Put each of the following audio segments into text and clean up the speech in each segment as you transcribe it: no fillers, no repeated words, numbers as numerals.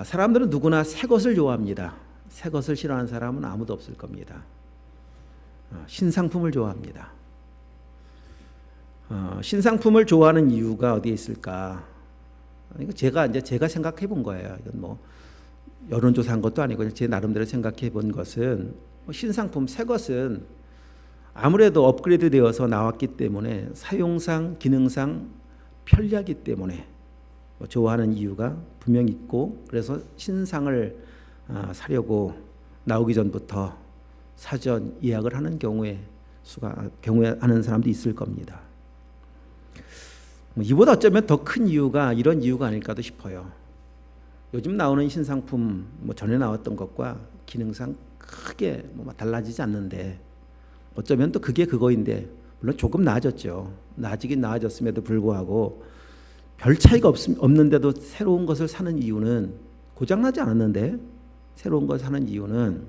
사람들은 누구나 새 것을 좋아합니다. 새 것을 싫어하는 사람은 아무도 없을 겁니다. 신상품을 좋아합니다. 신상품을 좋아하는 이유가 어디에 있을까? 이거 제가 생각해 본 거예요. 이건 뭐 여론조사한 것도 아니고 제 나름대로 생각해 본 것은, 신상품, 새 것은 아무래도 업그레이드 되어서 나왔기 때문에 사용상, 기능상 편리하기 때문에 좋아하는 이유가 분명히 있고, 그래서 신상을 사려고 나오기 전부터 사전 예약을 하는 경우에 하는 사람도 있을 겁니다. 이보다 어쩌면 더 큰 이유가 이런 이유가 아닐까도 싶어요. 요즘 나오는 신상품, 전에 나왔던 것과 기능상 크게 달라지지 않는데, 어쩌면 또 그게 그거인데, 물론 조금 나아졌죠. 나아지긴 나아졌음에도 불구하고 별 차이가 없는데도 새로운 것을 사는 이유는, 고장나지 않았는데 새로운 것을 사는 이유는,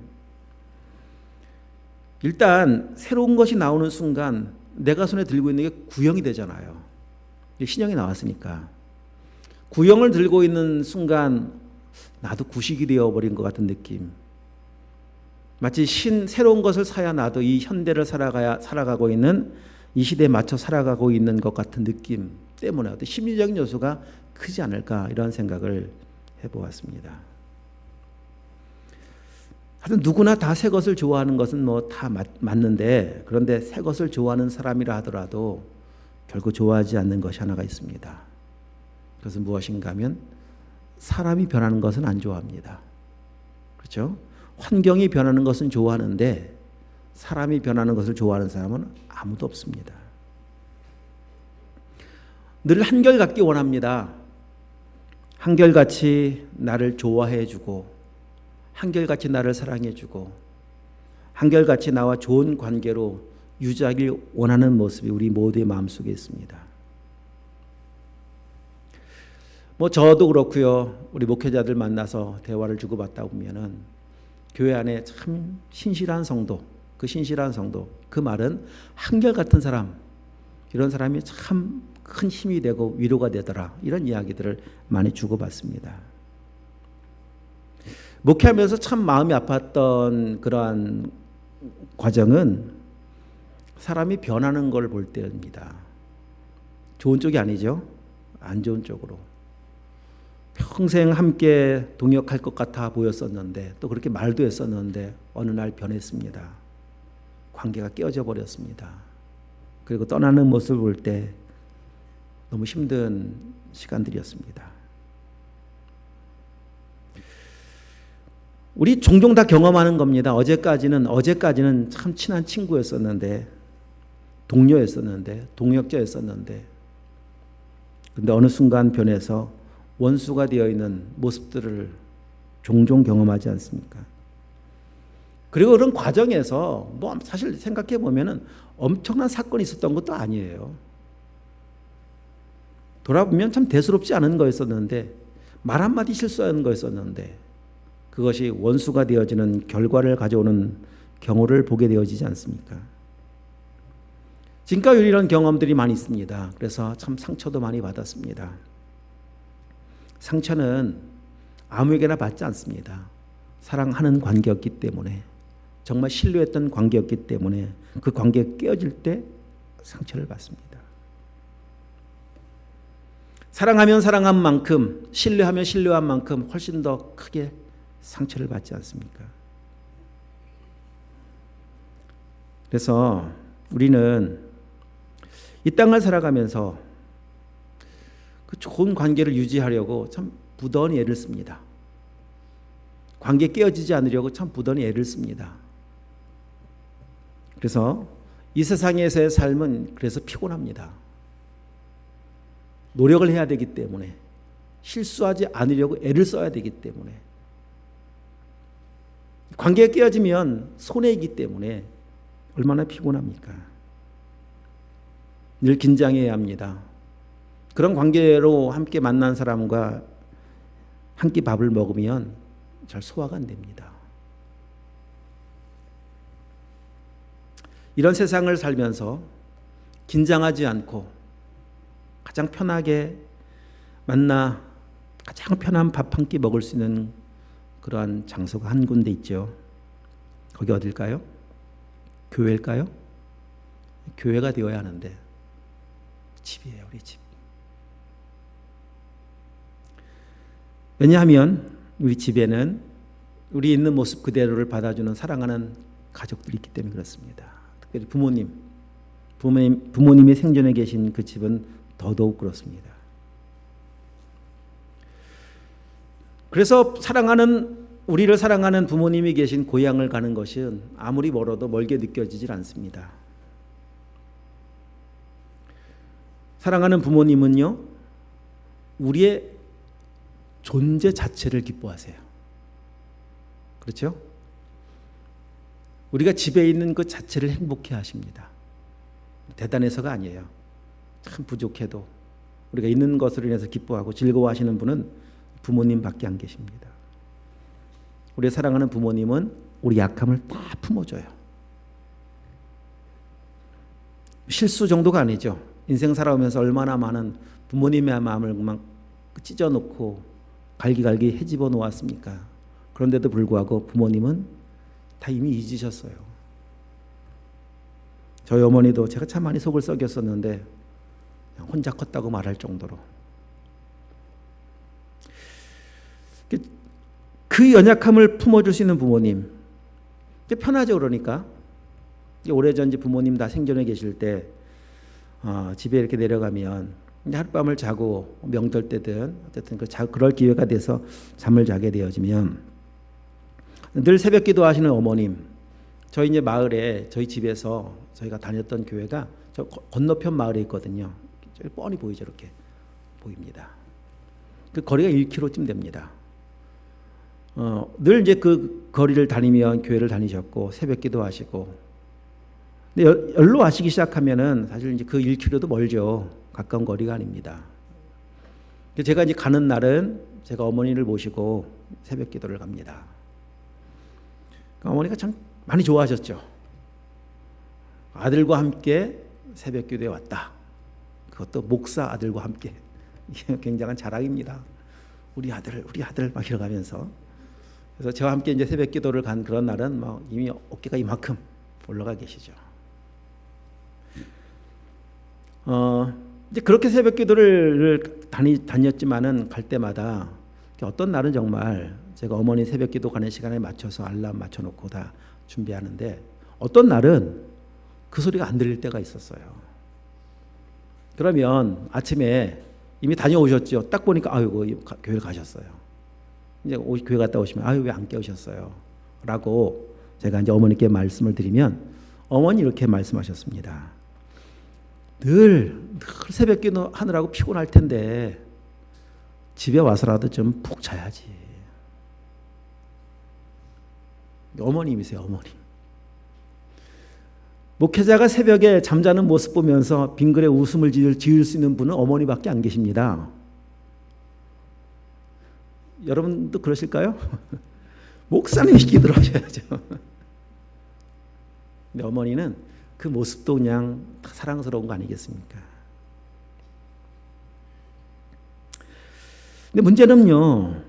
일단 새로운 것이 나오는 순간 내가 손에 들고 있는 게 구형이 되잖아요. 신형이 나왔으니까. 구형을 들고 있는 순간 나도 구식이 되어버린 것 같은 느낌. 마치 새로운 것을 사야 나도 이 현대를 살아가고 있는, 이 시대에 맞춰 살아가고 있는 것 같은 느낌 때문에 어떤 심리적인 요소가 크지 않을까, 이런 생각을 해보았습니다. 하여튼 누구나 다 새 것을 좋아하는 것은 다 맞는데, 그런데 새 것을 좋아하는 사람이라 하더라도 결국 좋아하지 않는 것이 하나가 있습니다. 그것은 무엇인가 하면, 사람이 변하는 것은 안 좋아합니다. 그렇죠? 환경이 변하는 것은 좋아하는데 사람이 변하는 것을 좋아하는 사람은 아무도 없습니다. 늘 한결같기 원합니다. 한결같이 나를 좋아해주고, 한결같이 나를 사랑해주고, 한결같이 나와 좋은 관계로 유지하길 원하는 모습이 우리 모두의 마음속에 있습니다. 저도 그렇고요. 우리 목회자들 만나서 대화를 주고받다 보면은, 교회 안에 참 신실한 성도, 그 말은 한결같은 사람, 이런 사람이 참 큰 힘이 되고 위로가 되더라, 이런 이야기들을 많이 주고받습니다. 목회하면서 참 마음이 아팠던 그러한 과정은 사람이 변하는 걸 볼 때입니다. 좋은 쪽이 아니죠. 안 좋은 쪽으로. 평생 함께 동역할 것 같아 보였었는데, 또 그렇게 말도 했었는데 어느 날 변했습니다. 관계가 깨어져 버렸습니다. 그리고 떠나는 모습을 볼 때 너무 힘든 시간들이었습니다. 우리 종종 다 경험하는 겁니다. 어제까지는 참 친한 친구였었는데, 동료였었는데, 동역자였었는데, 근데 어느 순간 변해서 원수가 되어 있는 모습들을 종종 경험하지 않습니까? 그리고 그런 과정에서 사실 생각해 보면은 엄청난 사건이 있었던 것도 아니에요. 돌아보면 참 대수롭지 않은 거였었는데, 말 한마디 실수하는 거였었는데, 그것이 원수가 되어지는 결과를 가져오는 경우를 보게 되어지지 않습니까? 지금까지 이런 경험들이 많이 있습니다. 그래서 참 상처도 많이 받았습니다. 상처는 아무에게나 받지 않습니다. 사랑하는 관계였기 때문에, 정말 신뢰했던 관계였기 때문에 그 관계가 깨어질 때 상처를 받습니다. 사랑하면 사랑한 만큼, 신뢰하면 신뢰한 만큼 훨씬 더 크게 상처를 받지 않습니까? 그래서 우리는 이 땅을 살아가면서 그 좋은 관계를 유지하려고 참 부단히 애를 씁니다. 관계 깨어지지 않으려고 참 부단히 애를 씁니다. 그래서 이 세상에서의 삶은 그래서 피곤합니다. 노력을 해야 되기 때문에, 실수하지 않으려고 애를 써야 되기 때문에, 관계가 깨어지면 손해이기 때문에 얼마나 피곤합니까? 늘 긴장해야 합니다. 그런 관계로 함께 만난 사람과 한 끼 밥을 먹으면 잘 소화가 안 됩니다. 이런 세상을 살면서 긴장하지 않고 가장 편하게 만나 가장 편한 밥 한 끼 먹을 수 있는 그러한 장소가 한 군데 있죠. 거기 어딜까요? 교회일까요? 교회가 되어야 하는데 집이에요, 우리 집. 왜냐하면 우리 집에는 우리 있는 모습 그대로를 받아주는 사랑하는 가족들이 있기 때문에 그렇습니다. 특별히 부모님이 생전에 계신 그 집은 더더욱 그렇습니다. 그래서 우리를 사랑하는 부모님이 계신 고향을 가는 것은 아무리 멀어도 멀게 느껴지질 않습니다. 사랑하는 부모님은요, 우리의 존재 자체를 기뻐하세요. 그렇죠? 우리가 집에 있는 것 자체를 행복해 하십니다. 대단해서가 아니에요. 참 부족해도 우리가 있는 것으로 인해서 기뻐하고 즐거워하시는 분은 부모님밖에 안 계십니다. 우리 사랑하는 부모님은 우리 약함을 다 품어줘요. 실수 정도가 아니죠. 인생 살아오면서 얼마나 많은 부모님의 마음을 막 찢어놓고 갈기갈기 헤집어 놓았습니까? 그런데도 불구하고 부모님은 다 이미 잊으셨어요. 저희 어머니도 제가 참 많이 속을 썩였었는데 혼자 컸다고 말할 정도로 그 연약함을 품어줄 수 있는 부모님, 편하죠. 그러니까 오래전 부모님 다 생전에 계실 때 집에 이렇게 내려가면 하룻밤을 자고 명절 때든 어쨌든 그럴 기회가 돼서 잠을 자게 되어지면 늘 새벽 기도하시는 어머님, 저희 이제 마을에 저희 집에서 저희가 다녔던 교회가 저 건너편 마을에 있거든요. 뻔히 보이죠. 이렇게 보입니다. 그 거리가 1km쯤 됩니다. 늘 이제 그 거리를 다니면 교회를 다니셨고 새벽 기도하시고, 근데 열로 하시기 시작하면은 사실 이제 그 1km도 멀죠. 가까운 거리가 아닙니다. 제가 이제 가는 날은 제가 어머니를 모시고 새벽 기도를 갑니다. 어머니가 참 많이 좋아하셨죠. 아들과 함께 새벽 기도에 왔다. 그것도 목사 아들과 함께. 이게 굉장한 자랑입니다. 우리 아들 막 이러가면서. 그래서 저와 함께 이제 새벽 기도를 간 그런 날은 막 이미 어깨가 이만큼 올라가 계시죠. 이제 그렇게 새벽 기도를 다녔지만은 갈 때마다 어떤 날은 정말 제가 어머니 새벽 기도 가는 시간에 맞춰서 알람 맞춰놓고 다 준비하는데 어떤 날은 그 소리가 안 들릴 때가 있었어요. 그러면 아침에 이미 다녀오셨죠. 딱 보니까 아이고 교회를 가셨어요. 이제 교회 갔다 오시면 아유 왜 안 깨우셨어요? 라고 제가 이제 어머니께 말씀을 드리면 어머니 이렇게 말씀하셨습니다. 늘 새벽 기도 하느라고 피곤할 텐데 집에 와서라도 좀 푹 자야지. 어머님이세요, 어머님. 목회자가 새벽에 잠자는 모습 보면서 빙글에 웃음을 지을 수 있는 분은 어머니밖에 안 계십니다. 여러분도 그러실까요? 목사님이 기도를 하셔야죠. 근데 어머니는 그 모습도 그냥 사랑스러운 거 아니겠습니까? 근데 문제는요,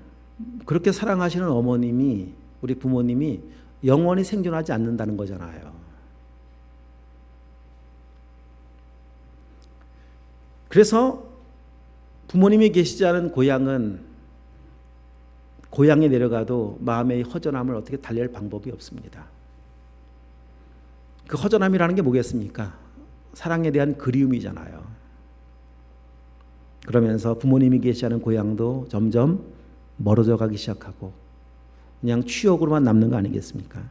그렇게 사랑하시는 어머님이, 우리 부모님이 영원히 생존하지 않는다는 거잖아요. 그래서 부모님이 계시지 않은 고향에 내려가도 마음의 허전함을 어떻게 달랠 방법이 없습니다. 그 허전함이라는 게 뭐겠습니까? 사랑에 대한 그리움이잖아요. 그러면서 부모님이 계시지 않은 고향도 점점 멀어져 가기 시작하고 그냥 추억으로만 남는 거 아니겠습니까?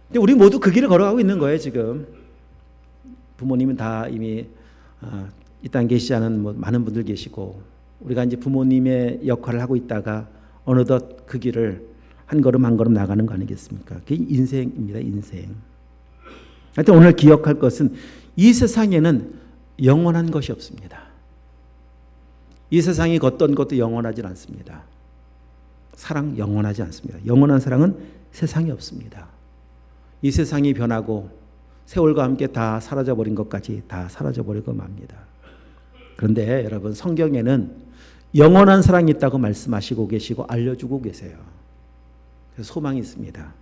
근데 우리 모두 그 길을 걸어가고 있는 거예요, 지금. 부모님은 다 이미 이 땅에 계시지 않은 많은 분들 계시고 우리가 이제 부모님의 역할을 하고 있다가 어느덧 그 길을 한 걸음 한 걸음 나가는 거 아니겠습니까? 그게 인생입니다, 인생. 하여튼 오늘 기억할 것은 이 세상에는 영원한 것이 없습니다. 이 세상이 어떤 것도 영원하지 않습니다. 사랑 영원하지 않습니다. 영원한 사랑은 세상에 없습니다. 이 세상이 변하고 세월과 함께 다 사라져버린 것까지 다 사라져버리고 맙니다. 그런데 여러분 성경에는 영원한 사랑이 있다고 말씀하시고 계시고 알려주고 계세요. 그래서 소망이 있습니다.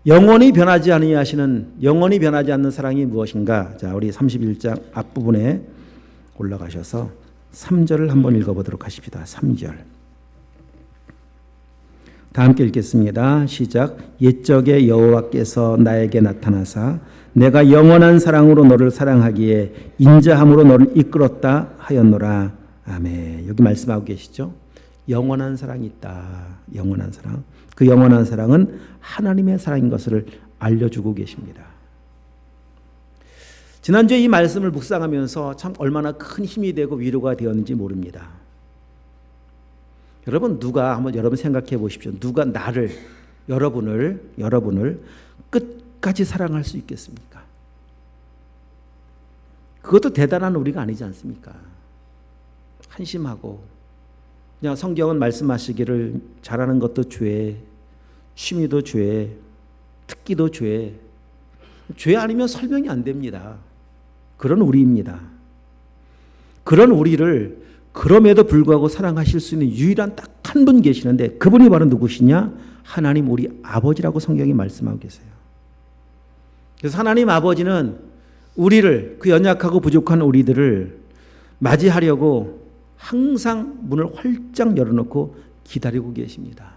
영원히 변하지 않는 사랑이 무엇인가? 자, 우리 31장 앞부분에 올라가셔서 3절을 한번 읽어보도록 하십시다. 3절. 다 함께 읽겠습니다. 시작. 옛적에 여호와께서 나에게 나타나사 내가 영원한 사랑으로 너를 사랑하기에 인자함으로 너를 이끌었다 하였노라. 아멘. 여기 말씀하고 계시죠? 영원한 사랑이 있다. 영원한 사랑. 그 영원한 사랑은 하나님의 사랑인 것을 알려주고 계십니다. 지난주에 이 말씀을 묵상하면서 참 얼마나 큰 힘이 되고 위로가 되었는지 모릅니다. 여러분 여러분 생각해 보십시오. 누가 여러분을 끝까지 사랑할 수 있겠습니까? 그것도 대단한 우리가 아니지 않습니까? 한심하고 그냥 성경은 말씀하시기를 잘하는 것도 죄, 취미도 죄, 특기도 죄 아니면 설명이 안 됩니다. 그런 우리입니다. 그런 우리를 그럼에도 불구하고 사랑하실 수 있는 유일한 딱 한 분 계시는데 그분이 바로 누구시냐? 하나님 우리 아버지라고 성경이 말씀하고 계세요. 그래서 하나님 아버지는 우리를, 그 연약하고 부족한 우리들을 맞이하려고 항상 문을 활짝 열어놓고 기다리고 계십니다.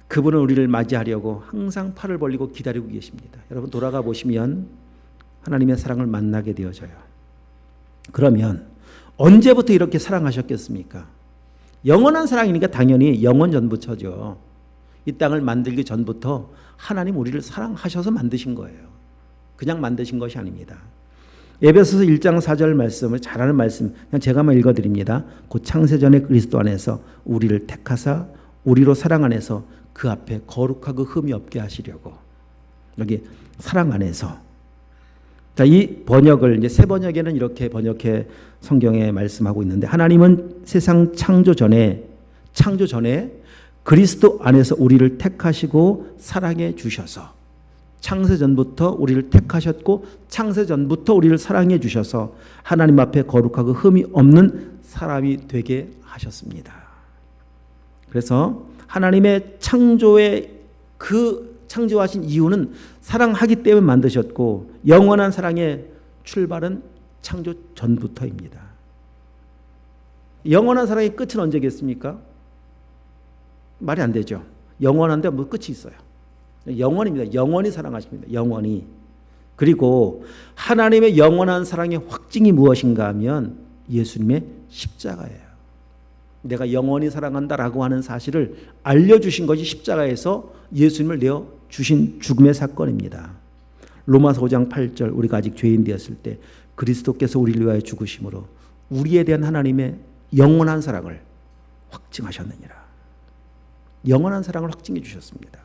그분은 우리를 맞이하려고 항상 팔을 벌리고 기다리고 계십니다. 여러분 돌아가 보시면 하나님의 사랑을 만나게 되어져요. 그러면 언제부터 이렇게 사랑하셨겠습니까? 영원한 사랑이니까 당연히 영원 전부터죠. 이 땅을 만들기 전부터 하나님 우리를 사랑하셔서 만드신 거예요. 그냥 만드신 것이 아닙니다. 에베소서 1장 4절 말씀을 잘 아는 말씀 그냥 제가 한번 읽어드립니다. 곧 창세전에 그리스도 안에서 우리를 택하사 우리로 사랑 안에서 그 앞에 거룩하고 흠이 없게 하시려고. 여기 사랑 안에서. 자, 이 번역을 이제 새 번역에는 이렇게 번역해 성경에 말씀하고 있는데 하나님은 세상 창조 전에 그리스도 안에서 우리를 택하시고 사랑해 주셔서 창세전부터 우리를 택하셨고 창세전부터 우리를 사랑해 주셔서 하나님 앞에 거룩하고 흠이 없는 사람이 되게 하셨습니다. 그래서 하나님의 창조하신 이유는 사랑하기 때문에 만드셨고 영원한 사랑의 출발은 창조 전부터입니다. 영원한 사랑의 끝은 언제겠습니까? 말이 안 되죠. 영원한데 뭐 끝이 있어요. 영원입니다. 영원히 사랑하십니다. 영원히. 그리고 하나님의 영원한 사랑의 확증이 무엇인가 하면 예수님의 십자가예요. 내가 영원히 사랑한다라고 하는 사실을 알려주신 것이 십자가에서 예수님을 내어주신 죽음의 사건입니다. 로마서 5장 8절 우리가 아직 죄인 되었을 때 그리스도께서 우리를 위하여 죽으심으로 우리에 대한 하나님의 영원한 사랑을 확증하셨느니라. 영원한 사랑을 확증해 주셨습니다.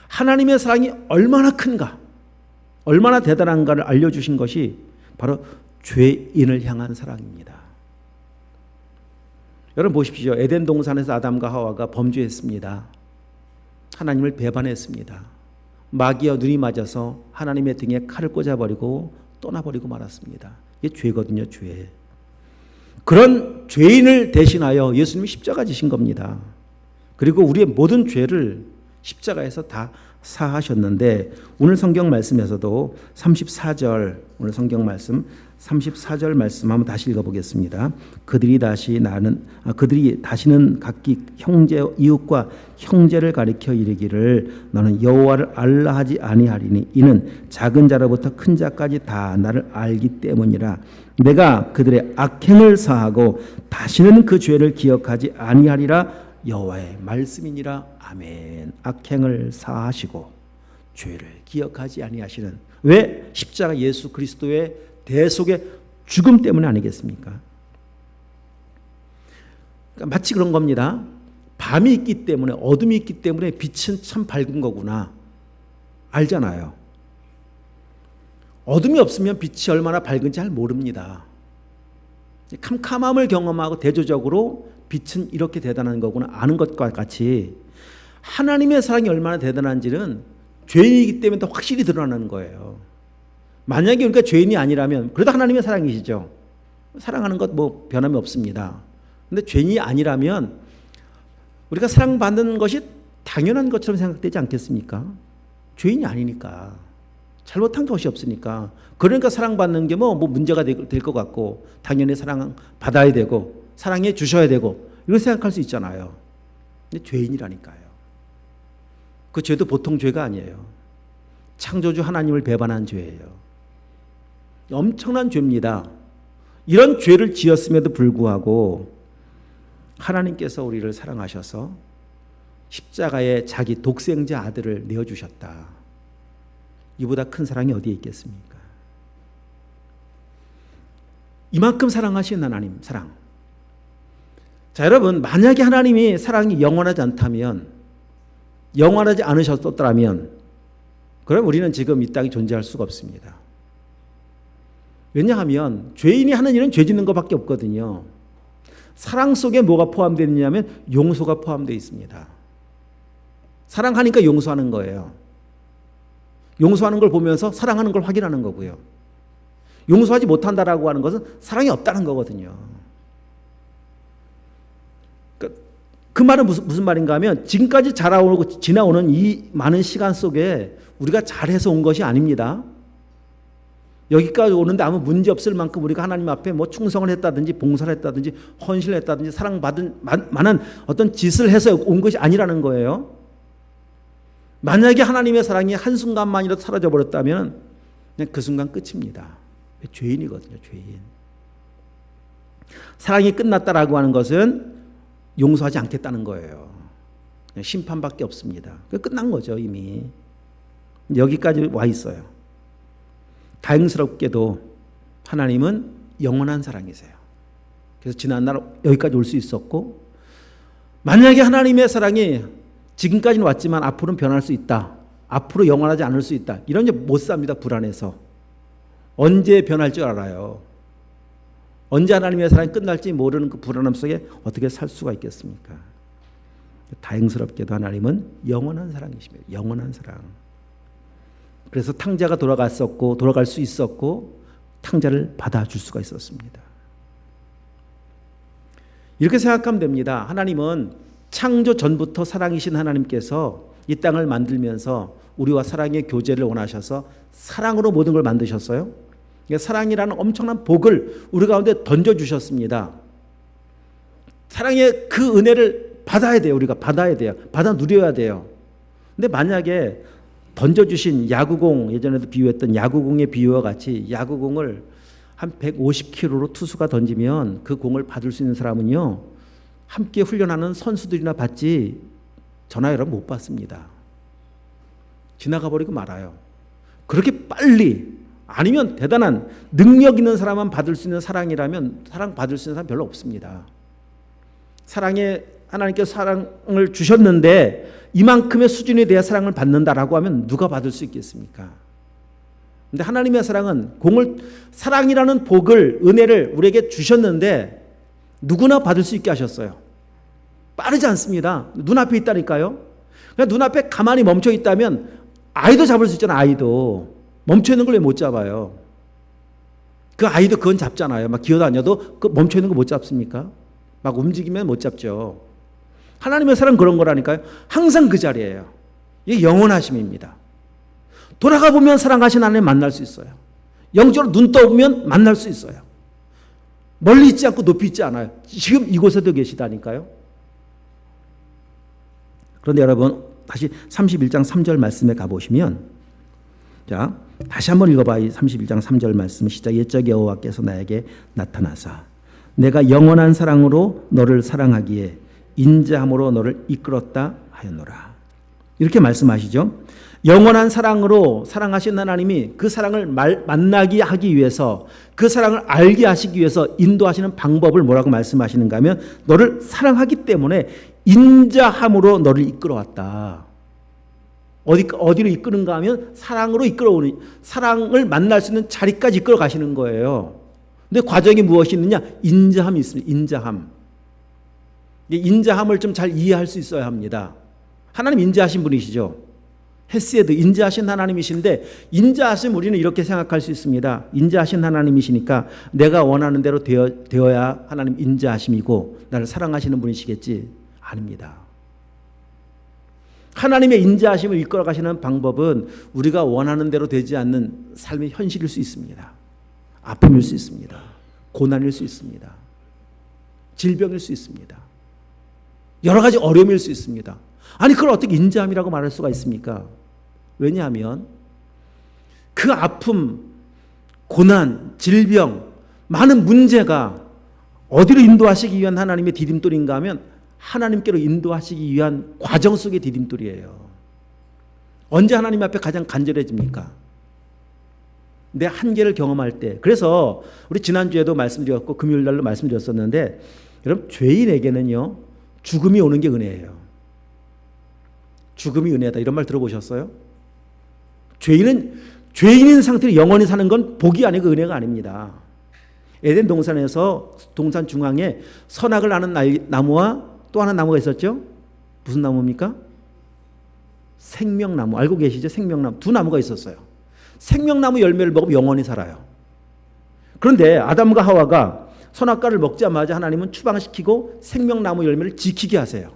하나님의 사랑이 얼마나 큰가, 얼마나 대단한가를 알려주신 것이 바로 죄인을 향한 사랑입니다. 여러분 보십시오. 에덴 동산에서 아담과 하와가 범죄했습니다. 하나님을 배반했습니다. 마귀와 눈이 맞아서 하나님의 등에 칼을 꽂아버리고 떠나버리고 말았습니다. 이게 죄거든요. 죄. 그런 죄인을 대신하여 예수님이 십자가 지신 겁니다. 그리고 우리의 모든 죄를 십자가에서 다 사하셨는데 오늘 성경 말씀에서도 34절 오늘 성경 말씀 34절 말씀 한번 다시 읽어보겠습니다. 그들이 다시는 각기 형제 이웃과 형제를 가리켜 이르기를 너는 여호와를 알라 하지 아니하리니 이는 작은 자로부터 큰 자까지 다 나를 알기 때문이라. 내가 그들의 악행을 사하고 다시는 그 죄를 기억하지 아니하리라. 여호와의 말씀이니라. 아멘. 악행을 사하시고 죄를 기억하지 아니하시는, 왜? 십자가 예수 그리스도의 대속의 죽음 때문에 아니겠습니까? 그러니까 마치 그런 겁니다. 밤이 있기 때문에, 어둠이 있기 때문에 빛은 참 밝은 거구나 알잖아요. 어둠이 없으면 빛이 얼마나 밝은지 잘 모릅니다. 캄캄함을 경험하고 대조적으로 빛은 이렇게 대단한 거구나 아는 것과 같이 하나님의 사랑이 얼마나 대단한지는 죄인이기 때문에 더 확실히 드러나는 거예요. 만약에 우리가 죄인이 아니라면 그래도 하나님의 사랑이시죠. 사랑하는 것 뭐 변함이 없습니다. 근데 죄인이 아니라면 우리가 사랑받는 것이 당연한 것처럼 생각되지 않겠습니까? 죄인이 아니니까. 잘못한 것이 없으니까. 그러니까 사랑받는 게 뭐 문제가 될 것 같고 당연히 사랑받아야 되고 사랑해 주셔야 되고 이런 생각할 수 있잖아요. 근데 죄인이라니까요. 그 죄도 보통 죄가 아니에요. 창조주 하나님을 배반한 죄예요. 엄청난 죄입니다. 이런 죄를 지었음에도 불구하고 하나님께서 우리를 사랑하셔서 십자가에 자기 독생자 아들을 내어주셨다. 이보다 큰 사랑이 어디에 있겠습니까? 이만큼 사랑하신 하나님 사랑. 자, 여러분, 만약에 하나님이 사랑이 영원하지 않다면, 영원하지 않으셨더라면 그럼 우리는 지금 이 땅에 존재할 수가 없습니다. 왜냐하면 죄인이 하는 일은 죄 짓는 것밖에 없거든요. 사랑 속에 뭐가 포함되어 있냐면 용서가 포함되어 있습니다. 사랑하니까 용서하는 거예요. 용서하는 걸 보면서 사랑하는 걸 확인하는 거고요. 용서하지 못한다라고 하는 것은 사랑이 없다는 거거든요. 그 말은 무슨 말인가 하면 지금까지 자라오고 지나오는 이 많은 시간 속에 우리가 잘해서 온 것이 아닙니다. 여기까지 오는데 아무 문제 없을 만큼 우리가 하나님 앞에 뭐 충성을 했다든지 봉사를 했다든지 헌신을 했다든지 사랑받은 많은 어떤 짓을 해서 온 것이 아니라는 거예요. 만약에 하나님의 사랑이 한순간만이라도 사라져 버렸다면 그냥 그 순간 끝입니다. 죄인이거든요. 죄인. 사랑이 끝났다라고 하는 것은 용서하지 않겠다는 거예요. 그냥 심판밖에 없습니다. 끝난 거죠. 이미. 여기까지 와 있어요. 다행스럽게도 하나님은 영원한 사랑이세요. 그래서 지난날 여기까지 올 수 있었고, 만약에 하나님의 사랑이 지금까지는 왔지만 앞으로는 변할 수 있다, 앞으로 영원하지 않을 수 있다, 이런 게 못 삽니다. 불안해서. 언제 변할 줄 알아요. 언제 하나님의 사랑이 끝날지 모르는 그 불안함 속에 어떻게 살 수가 있겠습니까? 다행스럽게도 하나님은 영원한 사랑이십니다. 영원한 사랑. 그래서 탕자가 돌아갈 수 있었고 탕자를 받아줄 수가 있었습니다. 이렇게 생각하면 됩니다. 하나님은 창조 전부터 사랑이신 하나님께서 이 땅을 만들면서 우리와 사랑의 교제를 원하셔서 사랑으로 모든 걸 만드셨어요. 사랑이라는 엄청난 복을 우리 가운데 던져주셨습니다. 사랑의 그 은혜를 받아야 돼요. 우리가 받아야 돼요. 받아 누려야 돼요. 근데 만약에 던져주신 야구공, 예전에도 비유했던 야구공의 비유와 같이 야구공을 한 150km로 투수가 던지면 그 공을 받을 수 있는 사람은요, 함께 훈련하는 선수들이나 받지 전화열은 못 받습니다. 지나가 버리고 말아요. 그렇게 빨리, 아니면 대단한 능력 있는 사람만 받을 수 있는 사랑이라면 사랑 받을 수 있는 사람 별로 없습니다. 사랑에 하나님께서 사랑을 주셨는데 이만큼의 수준에 대해 사랑을 받는다라고 하면 누가 받을 수 있겠습니까? 근데 하나님의 사랑은 사랑이라는 복을, 은혜를 우리에게 주셨는데 누구나 받을 수 있게 하셨어요. 빠르지 않습니다. 눈앞에 있다니까요. 그냥 눈앞에 가만히 멈춰 있다면 아이도 잡을 수 있잖아요. 아이도. 멈춰 있는 걸 왜 못 잡아요? 그 아이도 그건 잡잖아요. 막 기어다녀도 그 멈춰 있는 거 못 잡습니까? 막 움직이면 못 잡죠. 하나님의 사랑은 그런 거라니까요. 항상 그 자리예요. 이게 영원하심입니다. 돌아가 보면 사랑하신 하나님 만날 수 있어요. 영적으로 눈 떠보면 만날 수 있어요. 멀리 있지 않고 높이 있지 않아요. 지금 이곳에도 계시다니까요. 그런데 여러분 다시 31장 3절 말씀에 가보시면, 자 다시 한번 읽어봐. 31장 3절 말씀 시작. 옛적 여호와께서 나에게 나타나사 내가 영원한 사랑으로 너를 사랑하기에 인자함으로 너를 이끌었다 하였노라. 이렇게 말씀하시죠. 영원한 사랑으로 사랑하신 하나님이 그 사랑을 만나게 하기 위해서, 그 사랑을 알게 하시기 위해서 인도하시는 방법을 뭐라고 말씀하시는가 하면 너를 사랑하기 때문에 인자함으로 너를 이끌어왔다. 어디로 이끄는가 하면 사랑으로 이끌어오는, 사랑을 만날 수 있는 자리까지 이끌어 가시는 거예요. 근데 과정이 무엇이 있느냐? 인자함이 있습니다. 인자함. 인자함을 좀 잘 이해할 수 있어야 합니다. 하나님 인자하신 분이시죠. 헤세드, 인자하신 하나님이신데, 인자하심 우리는 이렇게 생각할 수 있습니다. 인자하신 하나님이시니까 내가 원하는 대로 되어야 하나님 인자하심이고 나를 사랑하시는 분이시겠지. 아닙니다. 하나님의 인자하심을 이끌어 가시는 방법은 우리가 원하는 대로 되지 않는 삶의 현실일 수 있습니다. 아픔일 수 있습니다. 고난일 수 있습니다. 질병일 수 있습니다. 여러 가지 어려움일 수 있습니다. 아니 그걸 어떻게 인자함이라고 말할 수가 있습니까? 왜냐하면 그 아픔, 고난, 질병, 많은 문제가 어디로 인도하시기 위한 하나님의 디딤돌인가 하면 하나님께로 인도하시기 위한 과정 속의 디딤돌이에요. 언제 하나님 앞에 가장 간절해집니까? 내 한계를 경험할 때. 그래서 우리 지난주에도 말씀드렸고 금요일 날로 말씀드렸었는데, 여러분 죄인에게는요 죽음이 오는 게 은혜예요. 죽음이 은혜다, 이런 말 들어보셨어요? 죄인인 상태로 영원히 사는 건 복이 아니고 은혜가 아닙니다. 에덴 동산에서 동산 중앙에 선악을 아는 나무와 또 하나 나무가 있었죠. 무슨 나무입니까? 생명나무. 알고 계시죠? 생명나무. 두 나무가 있었어요. 생명나무 열매를 먹으면 영원히 살아요. 그런데 아담과 하와가 선악과를 먹자마자 하나님은 추방시키고 생명나무 열매를 지키게 하세요.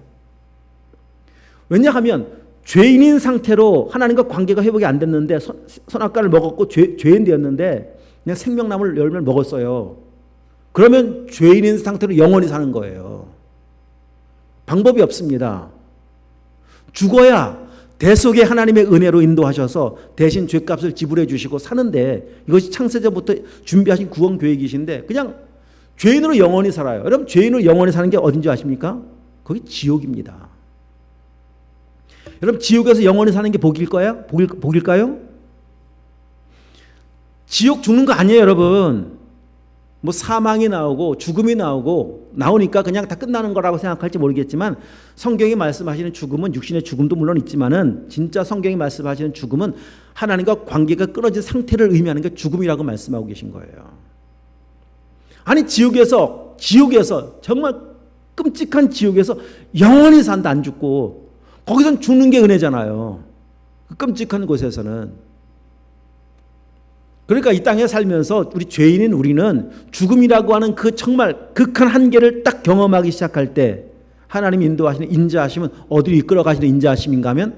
왜냐하면 죄인인 상태로 하나님과 관계가 회복이 안 됐는데 선악과를 먹었고 죄인 되었는데 그냥 생명나무 열매를 먹었어요. 그러면 죄인인 상태로 영원히 사는 거예요. 방법이 없습니다. 죽어야 대속의 하나님의 은혜로 인도하셔서 대신 죄값을 지불해 주시고 사는데, 이것이 창세전부터 준비하신 구원 계획이신데 그냥 죄인으로 영원히 살아요. 여러분 죄인으로 영원히 사는 게 어딘지 아십니까? 거기 지옥입니다. 여러분 지옥에서 영원히 사는 게 복일까요? 복일까요? 지옥 죽는 거 아니에요, 여러분. 뭐 사망이 나오고 죽음이 나오니까 그냥 다 끝나는 거라고 생각할지 모르겠지만, 성경이 말씀하시는 죽음은 육신의 죽음도 물론 있지만은 진짜 성경이 말씀하시는 죽음은 하나님과 관계가 끊어진 상태를 의미하는 게 죽음이라고 말씀하고 계신 거예요. 아니 지옥에서 정말 끔찍한 지옥에서 영원히 산다, 안 죽고. 거기선 죽는 게 은혜잖아요. 그 끔찍한 곳에서는. 그러니까 이 땅에 살면서 우리 죄인인 우리는 죽음이라고 하는 그 정말 극한 한계를 딱 경험하기 시작할 때 하나님이 인도하시는 인자하심은 어디로 이끌어 가시는 인자하심인가 하면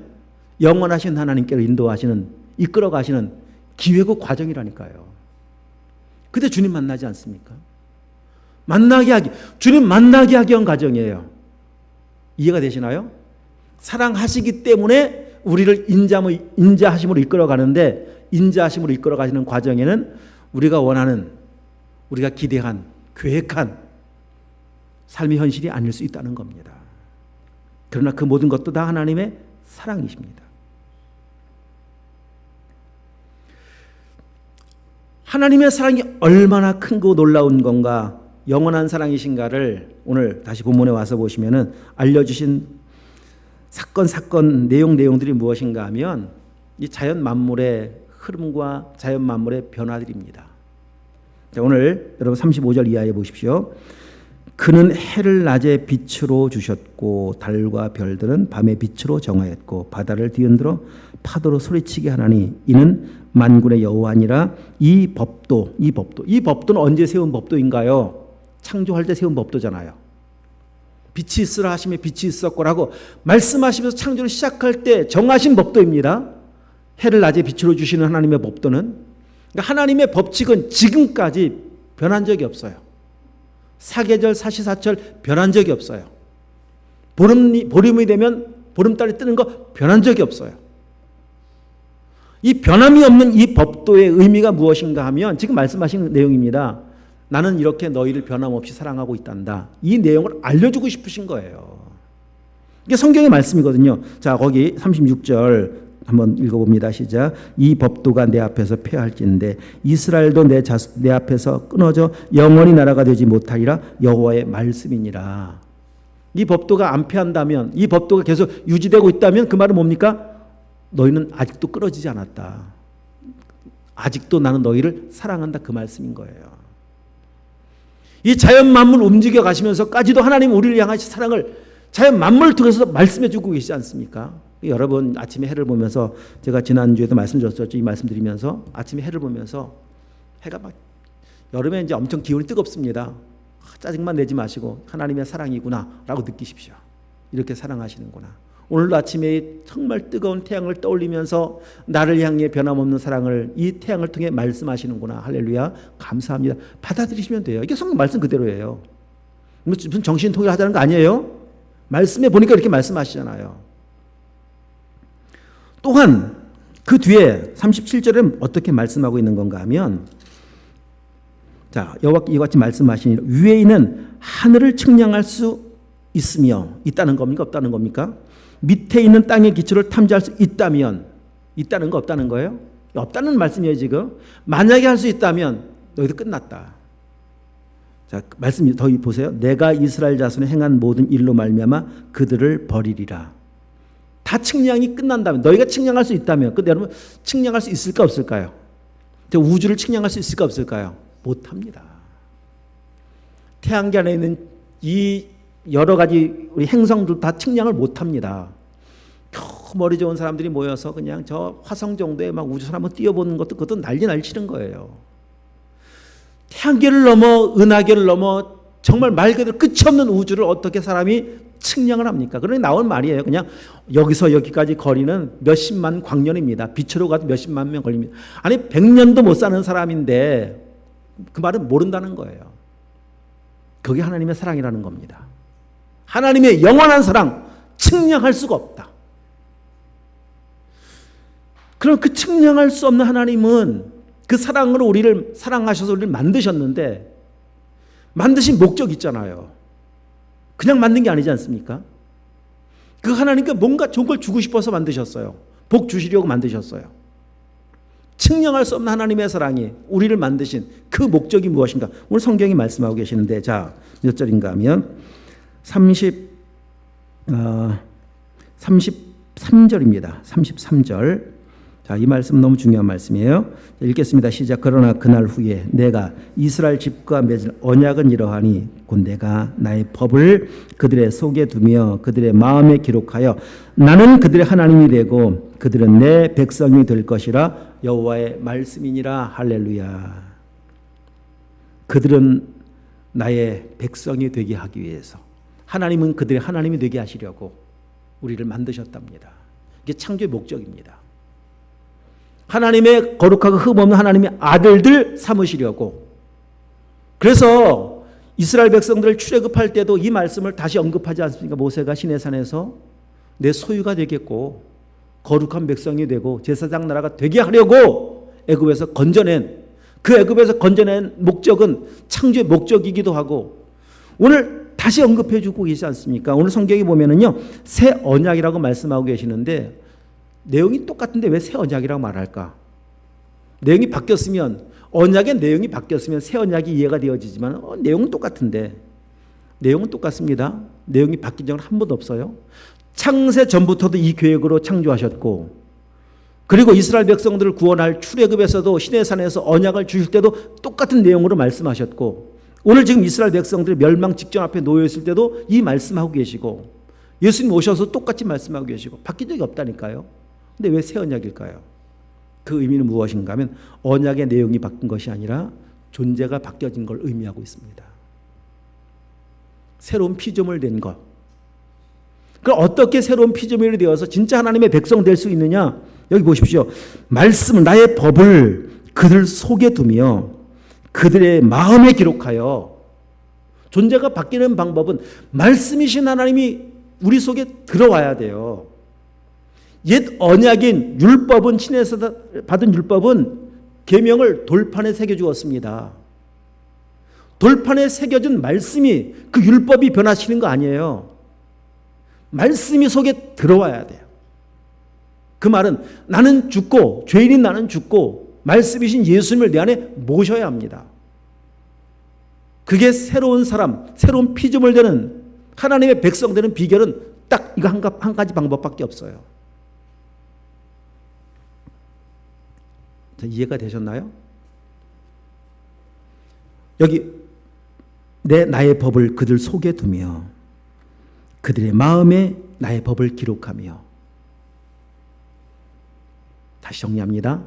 영원하신 하나님께로 인도하시는, 이끌어 가시는 기회고 과정이라니까요. 그때 주님 만나지 않습니까? 주님 만나게 하기 위한 과정이에요. 이해가 되시나요? 사랑하시기 때문에 우리를 인자하심으로 이끌어 가는데, 인자하심으로 이끌어 가시는 과정에는 우리가 원하는, 우리가 기대한, 계획한 삶의 현실이 아닐 수 있다는 겁니다. 그러나 그 모든 것도 다 하나님의 사랑이십니다. 하나님의 사랑이 얼마나 큰고 놀라운 건가, 영원한 사랑이신가를 오늘 다시 본문에 와서 보시면은 알려주신 사건 내용들이 무엇인가 하면 이 자연 만물의 흐름과 자연 만물의 변화들입니다. 자, 오늘 여러분 35절 이하에 보십시오. 그는 해를 낮에 빛으로 주셨고 달과 별들은 밤의 빛으로 정하였고 바다를 뒤흔들어 파도로 소리치게 하나니 이는 만군의 여호와니라. 이 법도는 언제 세운 법도인가요? 창조할 때 세운 법도잖아요. 빛이 있으라 하시며 빛이 있었고라고 말씀하시면서 창조를 시작할 때 정하신 법도입니다. 해를 낮에 빛으로 주시는 하나님의 법도는, 그러니까 하나님의 법칙은 지금까지 변한 적이 없어요. 사계절, 사시사철 변한 적이 없어요. 보름이 되면 보름달이 뜨는 거 변한 적이 없어요. 이 변함이 없는 이 법도의 의미가 무엇인가 하면 지금 말씀하신 내용입니다. 나는 이렇게 너희를 변함없이 사랑하고 있단다. 이 내용을 알려주고 싶으신 거예요. 이게 성경의 말씀이거든요. 자, 거기 36절 한번 읽어봅니다. 시작. 이 법도가 내 앞에서 폐할진대 이스라엘도 내 앞에서 끊어져 영원히 나라가 되지 못하리라. 여호와의 말씀이니라. 이 법도가 안 폐한다면, 이 법도가 계속 유지되고 있다면 그 말은 뭡니까? 너희는 아직도 끊어지지 않았다. 아직도 나는 너희를 사랑한다, 그 말씀인 거예요. 이 자연 만물 움직여 가시면서까지도 하나님 우리를 향하신 사랑을 자연 만물을 통해서 말씀해 주고 계시지 않습니까? 여러분 아침에 해를 보면서 제가 지난주에도 말씀드렸었죠. 이 말씀드리면서 아침에 해를 보면서 해가 막 여름에 이제 엄청 기온이 뜨겁습니다. 짜증만 내지 마시고 하나님의 사랑이구나 라고 느끼십시오. 이렇게 사랑하시는구나. 오늘도 아침에 정말 뜨거운 태양을 떠올리면서 나를 향해 변함없는 사랑을 이 태양을 통해 말씀하시는구나. 할렐루야. 감사합니다. 받아들이시면 돼요. 이게 성경 말씀 그대로예요. 무슨 정신통일 하자는 거 아니에요. 말씀에 보니까 이렇게 말씀하시잖아요. 또한 그 뒤에 37절에 어떻게 말씀하고 있는 건가 하면, 자, 여호와께서 이와 같이 말씀하시니 위에 있는 하늘을 측량할 수 있다는 겁니까? 없다는 겁니까? 밑에 있는 땅의 기초를 탐지할 수 있다면, 있다는 거 없다는 거예요? 없다는 말씀이에요 지금. 만약에 할 수 있다면 너희도 끝났다. 자, 말씀 더 보세요. 내가 이스라엘 자손에 행한 모든 일로 말미암아 그들을 버리리라. 다 측량이 끝난다면, 너희가 측량할 수 있다면, 근데 여러분 측량할 수 있을까 없을까요? 우주를 측량할 수 있을까 없을까요? 못합니다. 태양계 안에 있는 이 여러 가지 우리 행성들 다 측량을 못합니다. 겨우 머리 좋은 사람들이 모여서 그냥 저 화성 정도에 막 우주선 한번 띄워보는 것도 그것도 난리 치는 거예요. 태양계를 넘어 은하계를 넘어 정말 말 그대로 끝이 없는 우주를 어떻게 사람이 측량을 합니까? 그러니 나온 말이에요. 그냥 여기서 여기까지 거리는 몇십만 광년입니다. 빛으로 가도 몇십만 명 걸립니다. 아니 100년도 못 사는 사람인데 그 말은 모른다는 거예요. 그게 하나님의 사랑이라는 겁니다. 하나님의 영원한 사랑 측량할 수가 없다. 그럼 그 측량할 수 없는 하나님은 그 사랑으로 우리를 사랑하셔서 우리를 만드셨는데 만드신 목적 있잖아요. 그냥 만든 게 아니지 않습니까? 그 하나님께 뭔가 좋은 걸 주고 싶어서 만드셨어요. 복 주시려고 만드셨어요. 측량할 수 없는 하나님의 사랑이 우리를 만드신 그 목적이 무엇인가? 오늘 성경이 말씀하고 계시는데, 자, 몇 절인가 하면 33절입니다. 33절. 자, 이 말씀 너무 중요한 말씀이에요. 읽겠습니다. 시작. 그러나 그날 후에 내가 이스라엘 집과 맺을 언약은 이러하니 곧 내가 나의 법을 그들의 속에 두며 그들의 마음에 기록하여 나는 그들의 하나님이 되고 그들은 내 백성이 될 것이라 여호와의 말씀이니라. 할렐루야. 그들은 나의 백성이 되게 하기 위해서, 하나님은 그들의 하나님이 되게 하시려고 우리를 만드셨답니다. 이게 창조의 목적입니다. 하나님의 거룩하고 흠없는 하나님의 아들들 삼으시려고. 그래서 이스라엘 백성들을 출애굽할 때도 이 말씀을 다시 언급하지 않습니까? 모세가 시내산에서 내 소유가 되겠고 거룩한 백성이 되고 제사장 나라가 되게 하려고 애굽에서 건져낸, 그 애굽에서 건져낸 목적은 창조의 목적이기도 하고 오늘 다시 언급해 주고 계시지 않습니까? 오늘 성경에 보면은요, 새 언약이라고 말씀하고 계시는데 내용이 똑같은데 왜 새 언약이라고 말할까? 내용이 바뀌었으면, 언약의 내용이 바뀌었으면 새 언약이 이해가 되어지지만 내용은 똑같은데, 내용은 똑같습니다. 내용이 바뀐 적은 한 번도 없어요. 창세 전부터도 이 계획으로 창조하셨고, 그리고 이스라엘 백성들을 구원할 출애굽에서도 시내산에서 언약을 주실 때도 똑같은 내용으로 말씀하셨고, 오늘 지금 이스라엘 백성들이 멸망 직전 앞에 놓여 있을 때도 이 말씀하고 계시고, 예수님 오셔서 똑같이 말씀하고 계시고, 바뀐 적이 없다니까요. 근데 왜 새 언약일까요? 그 의미는 무엇인가 하면 언약의 내용이 바뀐 것이 아니라 존재가 바뀌어진 걸 의미하고 있습니다. 새로운 피조물 된 것. 그럼 어떻게 새로운 피조물이 되어서 진짜 하나님의 백성 될 수 있느냐? 여기 보십시오. 말씀을, 나의 법을 그들 속에 두며 그들의 마음에 기록하여. 존재가 바뀌는 방법은 말씀이신 하나님이 우리 속에 들어와야 돼요. 옛 언약인 율법은, 신에서 받은 율법은 계명을 돌판에 새겨 주었습니다. 돌판에 새겨준 말씀이 그 율법이 변화시키는 거 아니에요. 말씀이 속에 들어와야 돼요. 그 말은 나는 죽고, 죄인인 나는 죽고 말씀이신 예수님을 내 안에 모셔야 합니다. 그게 새로운 사람, 새로운 피조물 되는 하나님의 백성 되는 비결은 딱 이거 한 가지 방법밖에 없어요. 자, 이해가 되셨나요? 여기 나의 법을 그들 속에 두며 그들의 마음에 나의 법을 기록하며. 다시 정리합니다.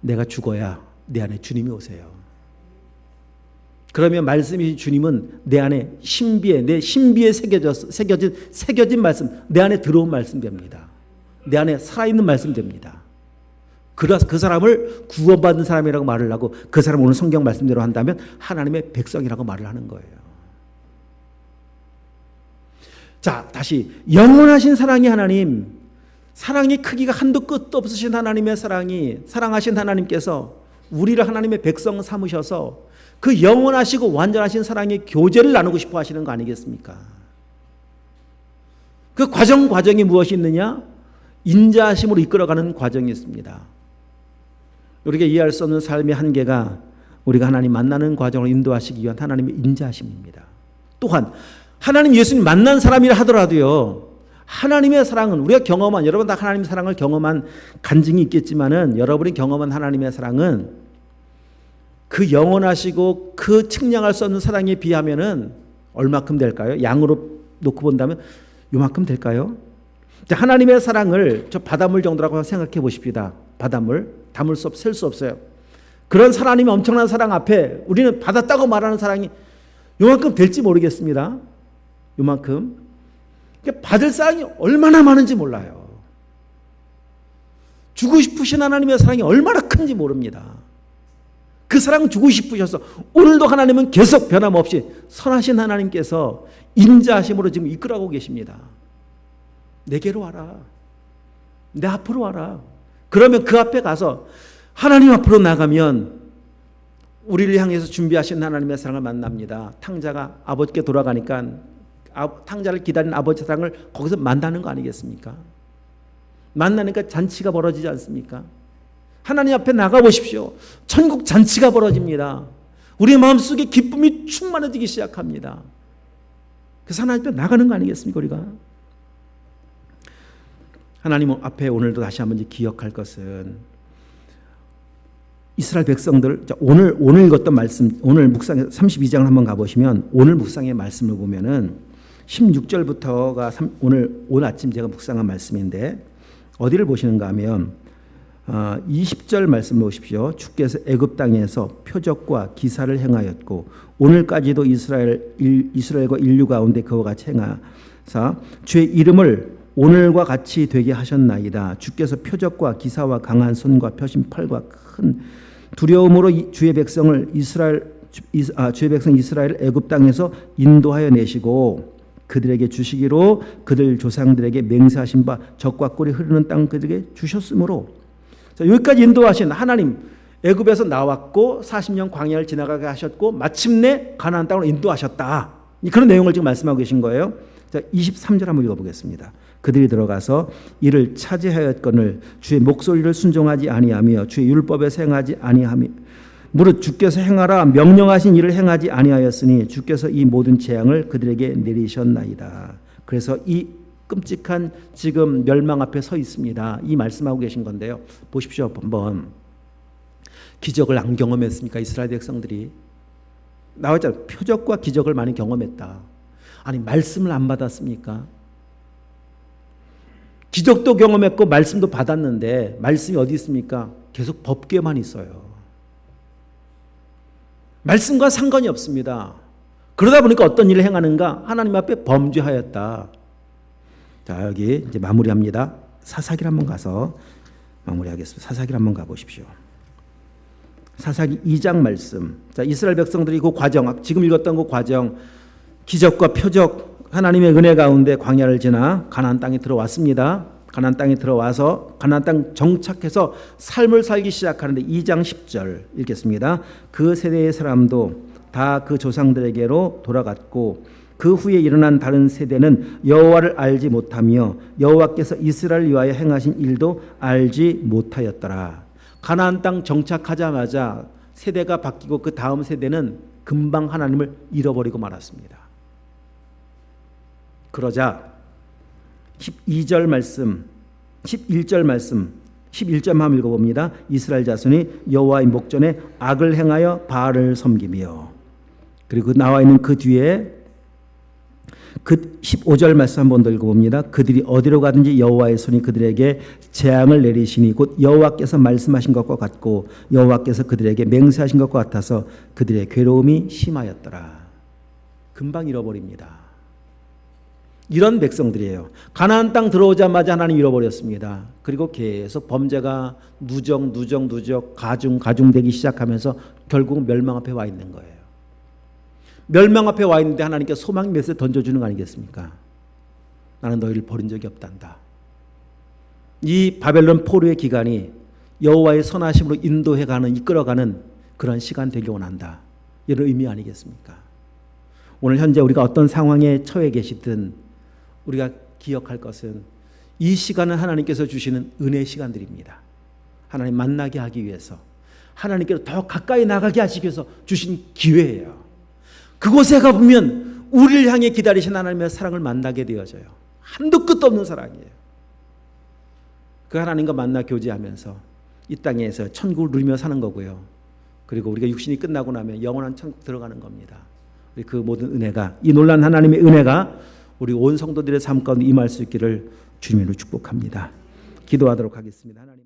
내가 죽어야 내 안에 주님이 오세요. 그러면 말씀이 주님은 내 안에 내 신비에 새겨진 말씀, 내 안에 들어온 말씀 됩니다. 내 안에 살아있는 말씀 됩니다. 그래서 그 사람을 구원받은 사람이라고 말을 하고 그 사람 오늘 성경 말씀대로 한다면 하나님의 백성이라고 말을 하는 거예요. 자, 다시 영원하신 사랑의 하나님, 사랑의 크기가 한도 끝도 없으신 하나님의 사랑하신 하나님께서 우리를 하나님의 백성 삼으셔서 그 영원하시고 완전하신 사랑의 교제를 나누고 싶어 하시는 거 아니겠습니까? 그 과정이 무엇이 있느냐? 인자하심으로 이끌어가는 과정이 있습니다. 우리가 이해할 수 없는 삶의 한계가 우리가 하나님 만나는 과정을 인도하시기 위한 하나님의 인자하심입니다. 또한 하나님 예수님 만난 사람이라 하더라도요, 하나님의 사랑은 우리가 경험한, 여러분 다 하나님의 사랑을 경험한 간증이 있겠지만은 여러분이 경험한 하나님의 사랑은 그 영원하시고 그 측량할 수 없는 사랑에 비하면은 얼마큼 될까요? 양으로 놓고 본다면 요만큼 될까요? 하나님의 사랑을 저 바닷물 정도라고 생각해 보십시다. 바닷물 셀 수 없어요. 그런 하나님의 엄청난 사랑 앞에 우리는 받았다고 말하는 사랑이 요만큼 될지 모르겠습니다. 요만큼. 받을 사랑이 얼마나 많은지 몰라요. 주고 싶으신 하나님의 사랑이 얼마나 큰지 모릅니다. 그 사랑 주고 싶으셔서 오늘도 하나님은 계속 변함없이 선하신 하나님께서 인자하심으로 지금 이끌어가고 계십니다. 내게로 와라. 내 앞으로 와라. 그러면 그 앞에 가서 하나님 앞으로 나가면 우리를 향해서 준비하신 하나님의 사랑을 만납니다. 탕자가 아버지께 돌아가니까 탕자를 기다리는 아버지 사랑을 거기서 만나는 거 아니겠습니까? 만나니까 잔치가 벌어지지 않습니까? 하나님 앞에 나가보십시오. 천국 잔치가 벌어집니다. 우리의 마음속에 기쁨이 충만해지기 시작합니다. 그래서 하나님 앞에 나가는 거 아니겠습니까? 우리가 하나님 앞에 오늘도 다시 한번 기억할 것은 이스라엘 백성들, 오늘 읽었던 말씀, 오늘 묵상 32장을 한번 가보시면 오늘 묵상의 말씀을 보면은 16절부터가 오늘 아침 제가 묵상한 말씀인데 어디를 보시는가 하면 20절 말씀을 보십시오. 주께서 애굽 땅에서 표적과 기사를 행하였고 오늘까지도 이스라엘과 인류 가운데 그와 같이 행하사 주의 이름을 오늘과 같이 되게 하셨나이다. 주께서 표적과 기사와 강한 손과 펴신 팔과 큰 두려움으로 주의 백성 이스라엘 애굽 땅에서 인도하여 내시고 그들에게 주시기로 그들 조상들에게 맹세하신 바 젖과 꿀이 흐르는 땅 그들에게 주셨으므로. 자, 여기까지 인도하신 하나님, 애굽에서 나왔고 40년 광야를 지나가게 하셨고 마침내 가나안 땅으로 인도하셨다. 그런 내용을 지금 말씀하고 계신 거예요. 자, 23절 한번 읽어보겠습니다. 그들이 들어가서 이를 차지하였거늘 주의 목소리를 순종하지 아니하며 주의 율법에 행하지 아니하며 무릇 주께서 행하라 명령하신 일을 행하지 아니하였으니 주께서 이 모든 재앙을 그들에게 내리셨나이다. 그래서 이 끔찍한 지금 멸망 앞에 서 있습니다. 이 말씀하고 계신 건데요. 보십시오. 한번 기적을 안 경험했습니까? 이스라엘 백성들이 나왔잖아요. 표적과 기적을 많이 경험했다. 아니 말씀을 안 받았습니까? 기적도 경험했고 말씀도 받았는데 말씀이 어디 있습니까? 계속 법궤만 있어요. 말씀과 상관이 없습니다. 그러다 보니까 어떤 일을 행하는가? 하나님 앞에 범죄하였다. 자, 여기 이제 마무리합니다. 사사기를 한번 가서 마무리하겠습니다. 사사기를 한번 가보십시오. 사사기 2장 말씀. 자, 이스라엘 백성들이 그 과정, 지금 읽었던 그 과정, 기적과 표적, 하나님의 은혜 가운데 광야를 지나 가나안 땅에 들어왔습니다. 가나안 땅에 들어와서 가나안 땅 정착해서 삶을 살기 시작하는데 2장 10절 읽겠습니다. 그 세대의 사람도 다 그 조상들에게로 돌아갔고 그 후에 일어난 다른 세대는 여호와를 알지 못하며 여호와께서 이스라엘을 위하여 행하신 일도 알지 못하였더라. 가나안 땅 정착하자마자 세대가 바뀌고 그 다음 세대는 금방 하나님을 잃어버리고 말았습니다. 그러자 12절 말씀, 11절 말씀, 11절 한번 읽어봅니다. 이스라엘 자손이 여호와의 목전에 악을 행하여 바알을 섬기며, 그리고 나와 있는 그 뒤에 그 15절 말씀 한번 더 읽어봅니다. 그들이 어디로 가든지 여호와의 손이 그들에게 재앙을 내리시니 곧 여호와께서 말씀하신 것과 같고 여호와께서 그들에게 맹세하신 것과 같아서 그들의 괴로움이 심하였더라. 금방 잃어버립니다. 이런 백성들이에요. 가나안 땅 들어오자마자 하나님 잃어버렸습니다. 그리고 계속 범죄가 누적 가중되기 시작하면서 결국 멸망 앞에 와 있는 거예요. 멸망 앞에 와 있는데 하나님께 소망 메시지 던져주는 거 아니겠습니까? 나는 너희를 버린 적이 없단다. 이 바벨론 포로의 기간이 여호와의 선하심으로 인도해가는 이끌어가는 그런 시간 되기 원한다. 이런 의미 아니겠습니까? 오늘 현재 우리가 어떤 상황에 처해 계시든 우리가 기억할 것은 이 시간은 하나님께서 주시는 은혜의 시간들입니다. 하나님 만나게 하기 위해서 하나님께로 더 가까이 나가게 하시기 위해서 주신 기회예요. 그곳에 가보면 우리를 향해 기다리신 하나님의 사랑을 만나게 되어져요. 한도 끝도 없는 사랑이에요. 그 하나님과 만나 교제하면서 이 땅에서 천국을 누리며 사는 거고요. 그리고 우리가 육신이 끝나고 나면 영원한 천국 들어가는 겁니다. 우리 그 모든 은혜가, 이 놀라운 하나님의 은혜가 우리 온 성도들의 삶 가운데 임할 수 있기를 주님으로 축복합니다. 기도하도록 하겠습니다. 하나님.